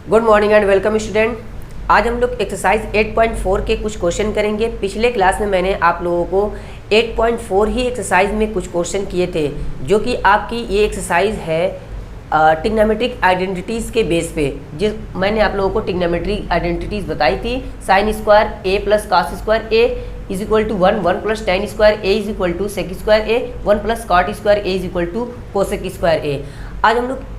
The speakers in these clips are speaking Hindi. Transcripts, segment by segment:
Good morning and welcome student. आज हम लोग एक्सरसाइज 8.4 के कुछ क्वेश्चन करेंगे। पिछले क्लास में मैंने आप लोगों को 8.4 ही एक्सरसाइज में कुछ क्वेश्चन किए थे, जो कि आपकी ये एक्सरसाइज है ट्रिग्नोमेट्रिक आइडेंटिटीज़ के बेस पे। जिस मैंने आप लोगों को ट्रिग्नोमेट्रिक आइडेंटिटीज़ बताई थी, sine square A plus cos square A is equal to 1 plus tan square A is equal to sec square A 1 plus cot square A is equal to cosec square A. आज हम लोग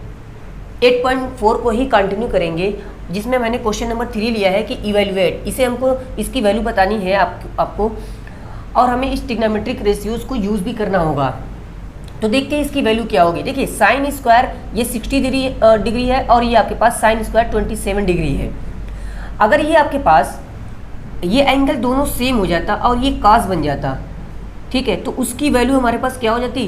8.4 को ही कंटिन्यू करेंगे, जिसमें मैंने क्वेश्चन नंबर 3 लिया है कि इवेल्युएट। इसे हमको इसकी वैल्यू बतानी है आपको, और हमें इस ट्रिग्नोमेट्रिक रेशियोज़ को यूज़ भी करना होगा। तो देखते हैं इसकी वैल्यू क्या होगी। देखिए साइन स्क्वायर ये 60 डिग्री है और ये आपके पास साइन स्क्वायर 27 डिग्री है। अगर ये आपके पास ये एंगल दोनों सेम हो जाता और ये कास बन जाता, ठीक है, तो उसकी वैल्यू हमारे पास क्या हो जाती,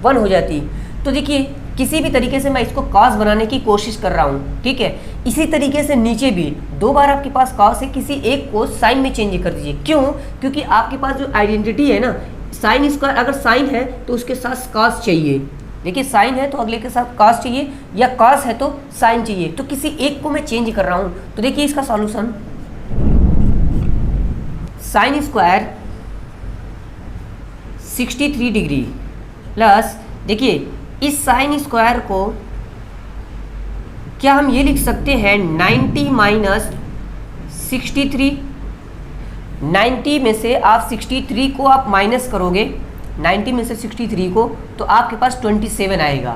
1 हो जाती। तो देखिए किसी भी तरीके से मैं इसको कॉस बनाने की कोशिश कर रहा हूँ, ठीक है। इसी तरीके से नीचे भी 2 बार आपके पास कॉस है, किसी एक को साइन में चेंज कर दीजिए। क्यों? क्योंकि आपके पास जो आइडेंटिटी है ना, साइन स्क्वायर अगर साइन है तो उसके साथ कॉस चाहिए। देखिए साइन है तो अगले के साथ कॉस चाहिए, या कॉस है तो साइन चाहिए, तो किसी एक को मैं चेंज कर रहा हूँ। तो देखिए इसका solution, sign square 63 degree plus, देखिए इस साइन स्क्वायर को क्या हम ये लिख सकते हैं 90 माइनस 63। 90 में से आप 63 को आप माइनस करोगे, 90 में से 63 को, तो आपके पास 27 आएगा।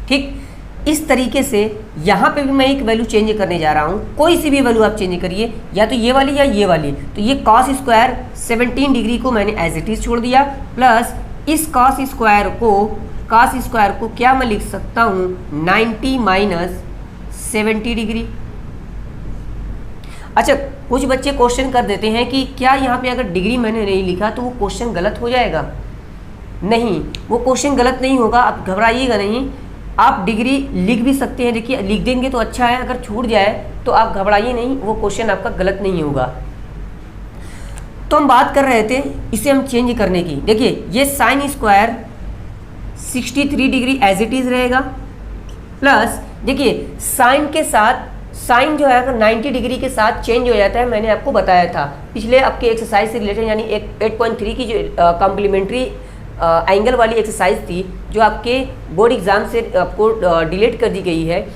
ठीक इस तरीके से यहाँ पे भी मैं एक वैल्यू चेंज करने जा रहा हूँ। कोई सी भी वैल्यू आप चेंज करिए, या तो ये वाली या ये वाली। तो ये कॉस स्क्वायर 17 डिग्री को मैंने एज इट इज छोड़ दिया, प्लस इस कॉस स्क्वायर को क्या मैं लिख सकता हूँ 90 माइनस 70 डिग्री। अच्छा, कुछ बच्चे क्वेश्चन कर देते हैं कि क्या यहाँ पे अगर डिग्री मैंने नहीं लिखा तो वो क्वेश्चन गलत हो जाएगा। नहीं, वो क्वेश्चन गलत नहीं होगा, आप घबराइएगा नहीं। आप डिग्री लिख भी सकते हैं। देखिए लिख देंगे तो अच्छा है, अगर छूट जाए तो आप घबराइए नहीं, वो क्वेश्चन आपका गलत नहीं होगा। तो हम बात कर रहे थे इसे हम चेंज करने की। देखिए ये sine square 63 degree as it is रहेगा, प्लस देखिए साइन के साथ, साइन जो है अगर 90 डिग्री के साथ चेंज हो जाता है, मैंने आपको बताया था पिछले आपके एक्सरसाइज से रिलेटेड, यानी 8.3 की जो कॉम्प्लीमेंट्री एंगल वाली एक्सरसाइज थी, जो आपके बोर्ड एग्जाम से आपको डिलीट कर दी गई है,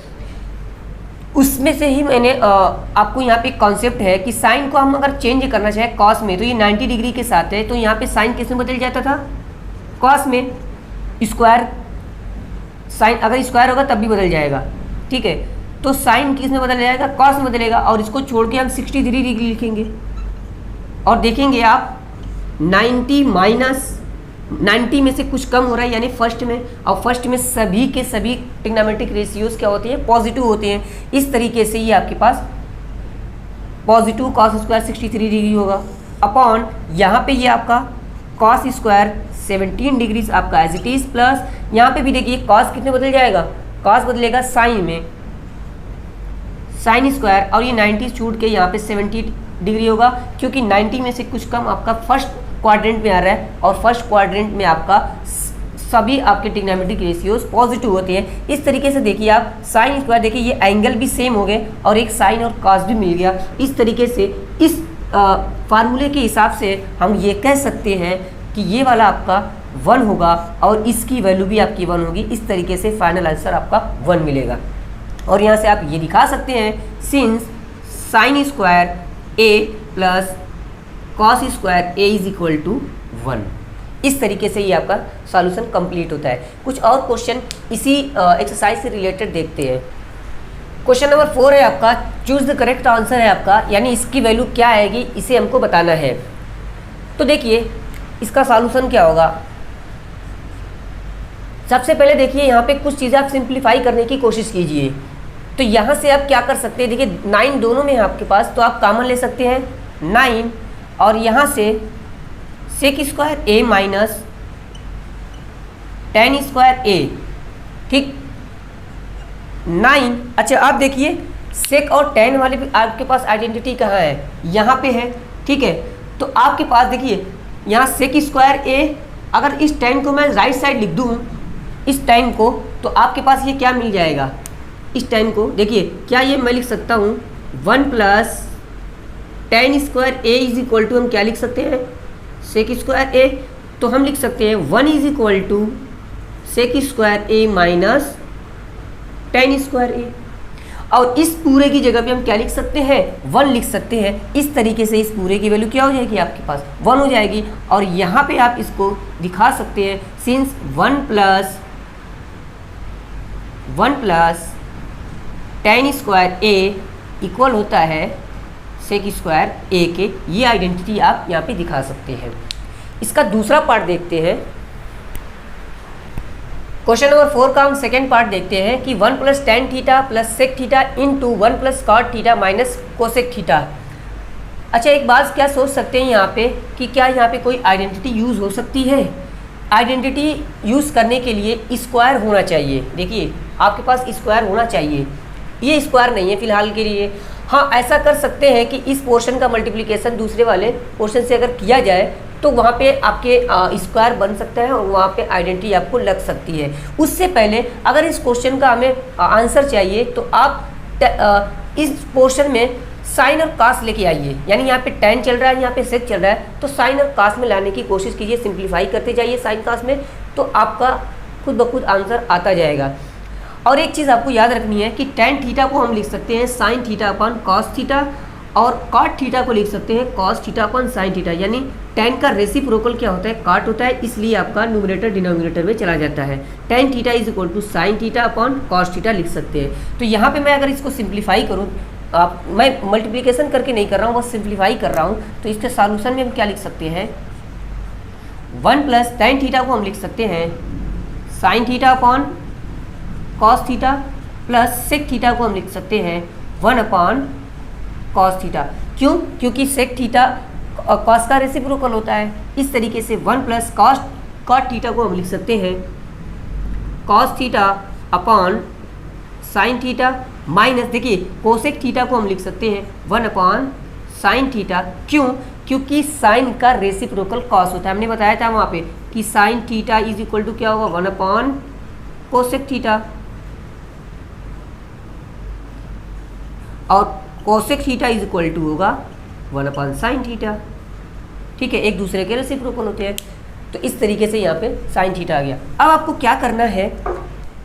उसमें से ही मैंने आपको यहाँ पे कॉन्सेप्ट है कि साइन को हम अगर चेंज करना चाहे कॉस में, तो ये 90 डिग्री के साथ है, तो यहाँ पे साइन किस में बदल जाता था, कॉस में। स्क्वायर साइन अगर स्क्वायर होगा तब भी बदल जाएगा, ठीक है। तो साइन किस में बदल जाएगा, कॉस में बदलेगा, और इसको छोड़ के हम 63 डिग्री लिखेंगे। और देखेंगे आप 90 माइनस 90 में से कुछ कम हो रहा है, यानी फर्स्ट में, और फर्स्ट में सभी के सभी ट्रिग्नोमेट्रिक रेशियोज क्या होते हैं, पॉजिटिव होते हैं। इस तरीके से ये आपके पास पॉजिटिव कॉस स्क्वायर 63 डिग्री होगा, अपॉन यहाँ पे ये आपका कॉस स्क्वायर 17 डिग्रीज आपका एज इट इज, प्लस यहाँ पे भी देखिए कॉस कितने बदल जाएगा, कॉस बदलेगा साइन में, साइन स्क्वायर, और ये 90 छूट के यहाँ पे 70 डिग्री होगा, क्योंकि 90 में से कुछ कम आपका फर्स्ट क्वाड्रेंट में आ रहा है, और फर्स्ट क्वाड्रेंट में आपका सभी आपके ट्रिग्नोमेट्रिक रेशियोज पॉजिटिव होते हैं। इस तरीके से देखिए आप साइन स्क्वायर, देखिए ये एंगल भी सेम हो गए और एक साइन और कॉस भी मिल गया। इस तरीके से इस फार्मूले के हिसाब से हम ये कह सकते हैं कि ये वाला आपका 1 होगा और इसकी वैल्यू भी आपकी 1 होगी। इस तरीके से फाइनल आंसर आपका 1 मिलेगा। और यहाँ से आप ये दिखा सकते हैं, since sine square A plus cos square A is equal to 1। इस तरीके से ये आपका सॉल्यूशन कंप्लीट होता है। कुछ और क्वेश्चन इसी एक्सरसाइज से रिलेटेड देखते हैं। क्वेश्चन नंबर 4 है आपका, चूज द करेक्ट आंसर है आपका, यानी इसकी वैल्यू क्या आएगी इसे हमको बताना है। तो देखिए इसका सॉल्यूशन क्या होगा। सबसे पहले देखिए यहाँ पे कुछ चीज़ें आप सिंप्लीफाई करने की कोशिश कीजिए। तो यहाँ से आप क्या कर सकते हैं, देखिए 9 दोनों में है आपके पास, तो आप कॉमन ले सकते हैं 9, और यहाँ से सेक स्क्वायर ए माइनस टेन स्क्वायर ए, ठीक 9। अच्छा आप देखिए सेक और टेन वाले भी आपके पास आइडेंटिटी कहाँ है, यहाँ पे है, ठीक है। तो आपके पास देखिए यहाँ सेक स्क्वायर ए, अगर इस टेन को मैं राइट साइड लिख दूँ, इस टेन को, तो आपके पास ये क्या मिल जाएगा, इस tan को देखिए, क्या ये मैं लिख सकता हूँ 1 plus tan square a is equal to, हम क्या लिख सकते हैं, सेक स्क्वायर a। तो हम लिख सकते हैं 1 is equal to sec square a minus tan square a। और इस पूरे की जगह पे हम क्या लिख सकते हैं, 1 लिख सकते हैं। इस तरीके से इस पूरे की वैल्यू क्या हो जाएगी, आपके पास 1 हो जाएगी। और यहाँ पे आप इसको दिखा सकते हैं, since 1 plus tan square a equal होता है सेक स्क्वायर a के, ये आइडेंटिटी आप यहाँ पे दिखा सकते हैं। इसका दूसरा पार्ट देखते हैं। क्वेश्चन नंबर 4 का हम सेकेंड पार्ट देखते हैं कि 1 plus tan theta plus sec theta into 1 plus cot theta minus cosec theta. अच्छा, एक बात क्या सोच सकते हैं यहाँ पे कि क्या यहाँ पे कोई आइडेंटिटी यूज़ हो सकती है। आइडेंटिटी यूज़ करने के लिए स्क्वायर होना चाहिए। देखिए, आपके पास स्क्वायर होना चाहिए, ये स्क्वायर नहीं है फिलहाल के लिए। हाँ, ऐसा कर सकते हैं कि इस पोर्शन का मल्टीप्लिकेशन दूसरे वाले पोर्शन से अगर किया जाए तो वहाँ पे आपके स्क्वायर बन सकता है और वहाँ पे आइडेंटिटी आपको लग सकती है। उससे पहले अगर इस क्वेश्चन का हमें आंसर चाहिए तो आप इस पोर्शन में साइन और कास लेके आइए। यानी यहाँ पे tan चल रहा है, यहाँ पे सेक चल रहा है, तो साइन और कास में लाने की कोशिश कीजिए, सिंप्लीफाई करते जाइए साइन कास में, तो आपका खुद ब खुद आंसर आता जाएगा। और एक चीज़ आपको याद रखनी है कि tan थीटा को हम लिख सकते हैं sine theta upon cos theta, और कॉट थीटा को लिख सकते हैं cos theta upon sine theta. यानी tan का रेसिप्रोकल क्या होता है, कॉट होता है, इसलिए आपका न्यूमरेटर डिनोमिनेटर में चला जाता है। tan theta is equal to sine theta upon cos theta लिख सकते हैं। तो यहाँ पे मैं अगर इसको सिंप्लीफाई करूँ, मैं मल्टीप्लिकेशन करके नहीं कर रहा हूँ, बस सिंप्लीफाई कर रहा हूँ, तो इसके सॉल्यूशन में हम क्या लिख सकते हैं, 1 प्लस tan थीटा को हम लिख सकते हैं sine theta upon cos theta, plus sec theta को हम लिख सकते हैं 1 अपॉन कॉस थीटा। क्यों? क्योंकि सेक थीटा कॉस का रेसिप्रोकल होता है। इस तरीके से 1 प्लस कॉट थीटा को हम लिख सकते हैं cos theta upon sine theta, minus देखिए कोसेक थीटा को हम लिख सकते हैं 1 अपॉन साइन थीटा। क्यों? क्योंकि साइन का रेसिप्रोकल कॉस होता है। हमने बताया था वहाँ पे कि sine theta is equal to क्या होगा, 1 अपॉन कोसेक थीटा, और cosec theta is equal to होगा 1 अपॉन साइन थीटा। ठीक है, एक दूसरे के रेसिप्रोकल होते हैं। तो इस तरीके से यहाँ पे साइन थीटा आ गया। अब आपको क्या करना है,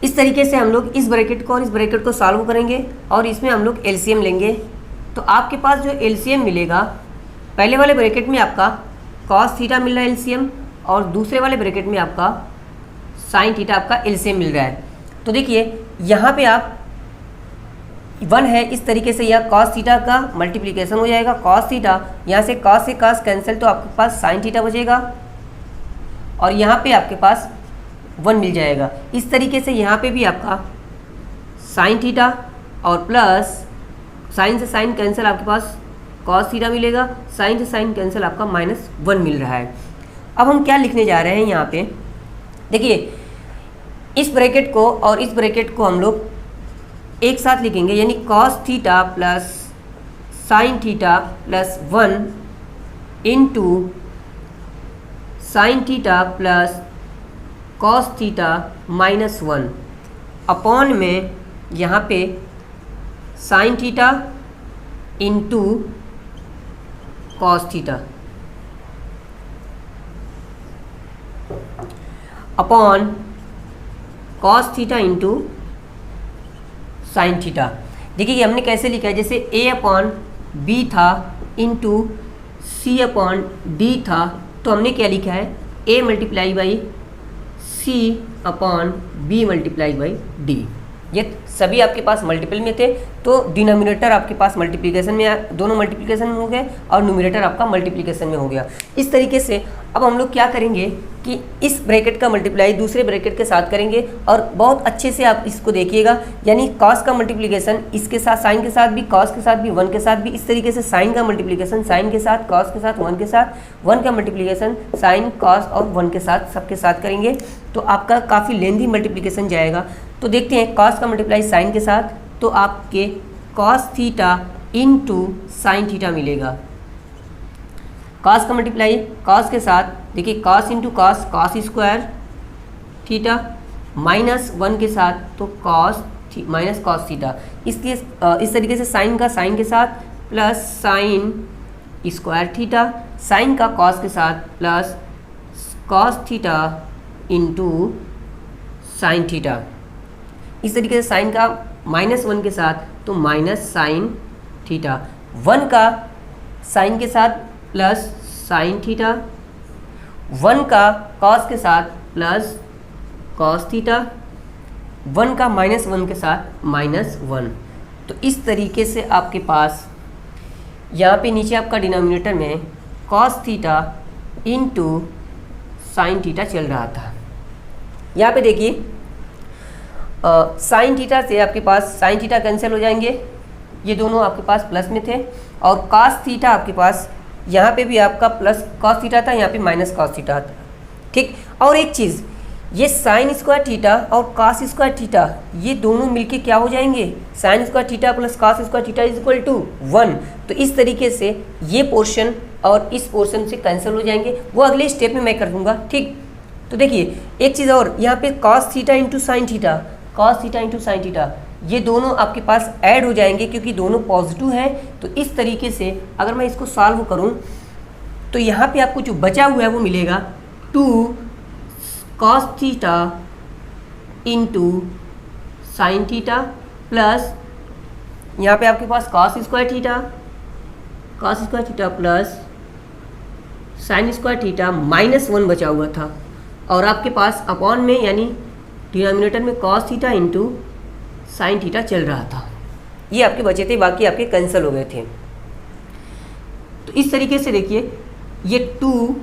इस तरीके से हम लोग इस ब्रैकेट को और इस ब्रैकेट को सॉल्व करेंगे और इसमें हम लोग एलसीएम लेंगे। तो आपके पास जो एलसीएम मिलेगा, पहले वाले ब्रैकेट में आपका कॉस थीटा मिल रहा है एलसीएम, और दूसरे वाले ब्रैकेट में आपका साइन थीटा आपका एलसीएम मिल रहा है। तो देखिए यहाँ पे आप 1 है, इस तरीके से यह कॉस थीटा का मल्टीप्लिकेशन हो जाएगा, कॉस थीटा, यहाँ से कॉस कैंसिल, तो आपके पास साइन थीटा बचेगा, और यहाँ पे आपके पास 1 मिल जाएगा। इस तरीके से यहाँ पे भी आपका साइन थीटा और प्लस साइन से साइन कैंसिल, आपके पास कॉस थीटा मिलेगा, साइन से साइन कैंसिल, आपका -1 मिल रहा है। अब हम क्या लिखने जा रहे हैं यहाँ पे, देखिए इस ब्रैकेट को और इस ब्रैकेट को हम लोग एक साथ लिखेंगे, यानी cos theta plus sine theta plus 1 into sine theta plus cos theta -1 upon में यहाँ पे sine theta into cos theta upon cos theta into sine theta. देखिए कि हमने कैसे लिखा है, जैसे a अपॉन बी था इंटू सी अपॉन डी था, तो हमने क्या लिखा है, a multiply by C upon B multiply by D. ये सभी आपके पास मल्टीपल में थे, तो डिनोमिनेटर आपके पास मल्टीप्लिकेशन में, दोनों मल्टीप्लिकेशन में हो गए और न्यूमरेटर आपका मल्टीप्लिकेशन में हो गया। इस तरीके से अब हम लोग क्या करेंगे कि इस ब्रैकेट का मल्टीप्लाई दूसरे ब्रैकेट के साथ करेंगे, और बहुत अच्छे से आप इसको देखिएगा, यानी कॉस का मल्टीप्लिकेशन इसके साथ, साइन के साथ भी, कॉस के साथ भी, 1 के साथ भी, इस तरीके से साइन का मल्टीप्लिकेशन साइन के साथ, कॉस के साथ, 1 के साथ, 1 का मल्टीप्लिकेशन साइन, कॉस और 1 के साथ, सबके साथ करेंगे, तो आपका काफ़ी लेंथी मल्टीप्लिकेशन जाएगा। तो देखते हैं कॉस का मल्टीप्लाई साइन के साथ, तो आपके cos theta into sine theta मिलेगा। कॉस का मल्टीप्लाई कॉस के साथ, देखिए cos into cos, cos square theta, -1 के साथ तो कॉस माइनस कॉस थीटा। इसलिए इस तरीके से साइन का साइन के साथ plus sine square theta, sine का कॉस के साथ plus cos theta into sine theta. इस तरीके से साइन का -1 के साथ तो माइनस साइन थीटा, 1 का साइन के साथ प्लस साइन थीटा, 1 का कॉस के साथ प्लस कॉस थीटा, 1 का -1 के साथ -1। तो इस तरीके से आपके पास यहाँ पे नीचे आपका डिनोमिनेटर में cos theta into sine theta चल रहा था। यहाँ पे देखिए साइन थीटा से आपके पास साइन थीटा कैंसिल हो जाएंगे, ये दोनों आपके पास प्लस में थे, और कॉस थीटा आपके पास यहाँ पे भी आपका प्लस कॉस थीटा था, यहाँ पे माइनस कॉस थीटा था। ठीक, और एक चीज़, ये साइन स्क्वायर थीटा और कॉस स्क्वायर थीटा ये दोनों मिलके क्या हो जाएंगे, sine square theta plus cos square theta is equal to 1। तो इस तरीके से ये पोर्शन और इस पोर्शन से कैंसिल हो जाएंगे, वो अगले स्टेप में मैं कर दूंगा। ठीक, तो देखिए एक चीज़ और, यहाँ पे cos theta into sine theta, cos theta into sine theta ये दोनों आपके पास ऐड हो जाएंगे क्योंकि दोनों पॉजिटिव हैं। तो इस तरीके से अगर मैं इसको सॉल्व करूं तो यहाँ पे आपको जो बचा हुआ है वो मिलेगा 2 cos theta into sine theta plus यहाँ पे आपके पास cos square theta plus sine square theta -1 बचा हुआ था, और आपके पास अपॉन में यानी डिनोमिनेटर में cos theta into sine theta चल रहा था। ये आपके बचे थे, बाकी आपके कैंसिल हो गए थे। तो इस तरीके से देखिए ये 2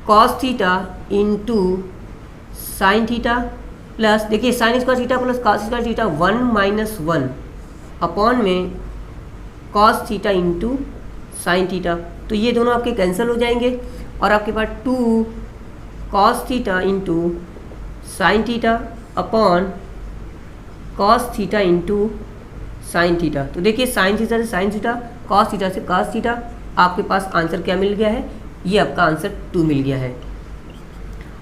cos theta into sine theta plus देखिए sine square theta plus cos square theta 1 - 1 upon में cos theta into sine theta, तो ये दोनों आपके कैंसिल हो जाएंगे और आपके पास 2 cos theta into sine theta upon cos theta into sine theta. तो देखिए साइन थीटा से साइन थीटा, कॉस थीटा से कॉस थीटा, आपके पास आंसर क्या मिल गया है, ये आपका आंसर 2 मिल गया है।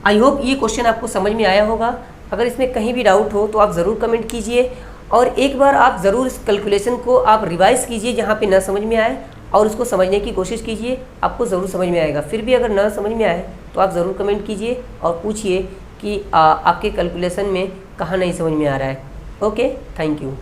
आई होप ये क्वेश्चन आपको समझ में आया होगा। अगर इसमें कहीं भी डाउट हो तो आप ज़रूर कमेंट कीजिए, और एक बार आप ज़रूर इस कैलकुलेशन को आप रिवाइज़ कीजिए जहाँ पे ना समझ में आए, और उसको समझने की कोशिश कीजिए, आपको ज़रूर समझ में आएगा। फिर भी अगर ना समझ में आए तो आप ज़रूर कमेंट कीजिए और पूछिए कि आपके कैलकुलेशन में कहाँ नहीं समझ में आ रहा है। Okay, thank you.